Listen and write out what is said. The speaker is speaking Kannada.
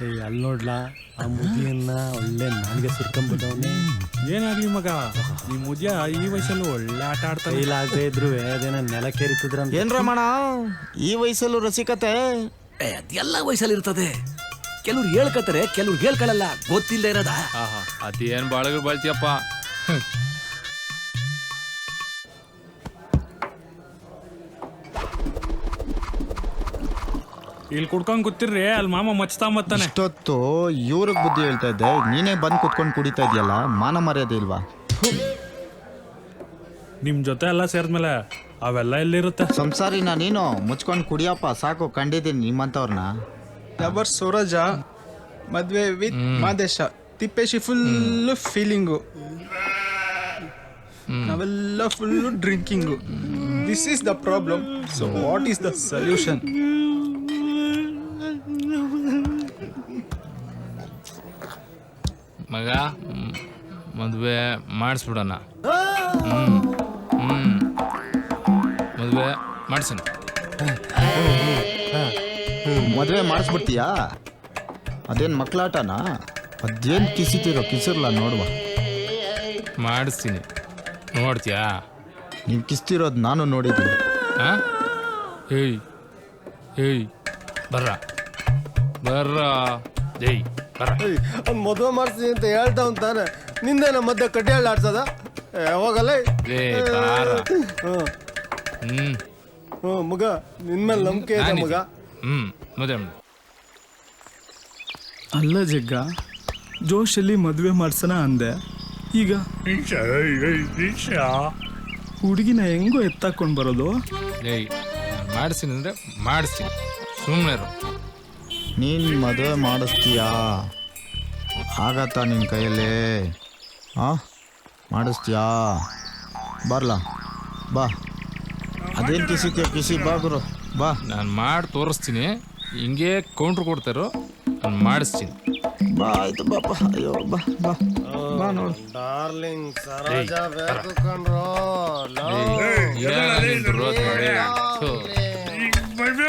ಅಲ್ಲಿ ನೋಡ್ಲಾ ಆ ಮುದಿಯನ್ನ ಒಳ್ಳೆ ನಾಲ್ಗೆ ಸುರ್ಕೊಂಡ್ಬಿಟ್ಟವನೇ. ಏನಾಗ್ಲಿ ಮಗ, ಈ ಮುದ್ಯ ಈ ವಯಸ್ಸಲ್ಲೂ ಒಳ್ಳೆ ಆಟ ಆಡ್ತಾರೆ. ಕೈಲಾಗದೆ ಇದ್ರು ಅದೇನ ನೆಲಕ್ಕೇರಿತಿದ್ರ. ಏನ್ ರಮಣ ಈ ವಯಸ್ಸಲ್ಲೂ ರಸಿಕತೆ? ಅದೆಲ್ಲ ವಯಸ್ಸಲ್ಲಿ ಇರ್ತದೆ. ಕೆಲವ್ರು ಹೇಳ್ಕತ್ತಾರೆ, ಕೆಲವ್ರು ಹೇಳ್ಕೊಳ್ಳಲ್ಲ, ಗೊತ್ತಿಲ್ಲದೆ ಇರೋದ. ಅದೇನ್ ಬಾಳಗ ಬಾಳ್ತಿಯಪ್ಪ. ಇಲ್ಲಿ ಕುಡ್ಕೊಂಡ್ ಕೂತಿರ್ರಿ, ಅಲ್ಲಿ ಮಾಮ ಮಚ್ತಾಂಬತ್ತಾನೆ. ಇಷ್ಟೊತ್ತು ಇವ್ರಿಗೆ ಬುದ್ಧಿ ಹೇಳ್ತಾ ಇದ್ದೆ, ನೀನೇ ಬಂದು ಕುತ್ಕೊಂಡು ಕುಡಿತಾ ಇದೆಯಲ್ಲ, ಮಾನ ಮರ್ಯಾದೆ ಇಲ್ವಾ? ನಿಮ್ ಜೊತೆ ಎಲ್ಲ ಸೇರಿದ್ಮೇಲೆ ಅವೆಲ್ಲ ಎಲ್ಲಿರುತ್ತೆ? ಸಂಸಾರಿನ ನೀನು ಮುಚ್ಕೊಂಡು ಕುಡಿಯಪ್ಪ ಸಾಕು. ಕಂಡಿದ್ದೀನಿ ನಿಮ್ಮಂತವ್ರನ್ನ. ಲವರ್ ಸೂರಜ ಮದ್ವೆ with Madesha Tippeshi full feeling, ನಾವೆಲ್ಲ full drinking. This is the problem. So what is the solution? ಮಗ ಮದುವೆ ಮಾಡಿಸ್ಬಿಡೋಣ. ಮದುವೆ ಮಾಡ್ಸೋಣ. ಮದುವೆ ಮಾಡಿಸ್ಬಿಡ್ತೀಯಾ? ಅದೇನು ಮಕ್ಕಳಾಟನಾ? ಅದೇನು ಕಿಸಿತಿರೋ ಕಿಸಿರ್ಲ ನೋಡುವ. ಮಾಡಿಸ್ತೀನಿ, ನೋಡ್ತೀಯಾ? ನೀವು ಕಿಸ್ತಿರೋದು ನಾನು ನೋಡಿದ್ದೀನಿ. ಹಾಂ ಏಯ್ ಏಯ್ ಬರ್ರ ಬರ್ರ ಏಯ್ ಬರ್ರ. ಅವ್ನು ಮದುವೆ ಮಾಡ್ತೀನಿ ಅಂತ ಹೇಳ್ತಾವ್ ತಾನೆ, ನಿಂದೇನ ಮಧ್ಯೆ ಕಡ್ಡಿ ಹಳ್ಳ ಆಡ್ಸದ? ಯಾವಾಗಲ್ಲ ಏ ಬಾರ. ಮಗ ನಿನ್ಮೇಲೆ ನಂಬಿಕೆ ಇದೆ ಮಗ. ಮದುವೆ ಅಲ್ಲ ಜಗ್ಗ, ಜೋಶಲ್ಲಿ ಮದುವೆ ಮಾಡ್ಸೋಣ ಅಂದೆ. ಈಗ ಹುಡುಗಿನ ಹೆಂಗೋ ಎತ್ತಾಕೊಂಡು ಬರೋದು? ಏಯ್ ಮಾಡಿಸ್ತೀನಿ ಅಂದರೆ ಮಾಡಿಸ್ತೀನಿ, ಸುಮ್ಮನೆ ಇರು. ನೀನು ಮದುವೆ ಮಾಡಿಸ್ತೀಯಾ? ಆಗತ್ತಾ ನಿನ್ನ ಕೈಯಲ್ಲಿ? ಹಾಂ ಮಾಡಿಸ್ತೀಯಾ? ಬರ್ಲಾ ಬಾ. ಅದೇನು ಕಿಸಿತೀಯ ಕಿಸಿ, ಬಾ ಗುರು ಬಾ. ನಾನು ಮಾಡಿ ತೋರಿಸ್ತೀನಿ, ಹಿಂಗೆ ಕೌಂಟ್ರ್ ಕೊಡ್ತಾರೋ ನಾನು ಮಾಡಿಸ್ತೀನಿ. ಬಾ ಆಯ್ತು ಬಾಪ. ಅಯ್ಯೋ ಬಾ ಬಾ ಬಾ ನೋಡು. ಡಾರ್ಲಿಂಗ್ ಸರೋಜ ಬೇಕು ಕಣ್ರೋ. ಮದುವೆ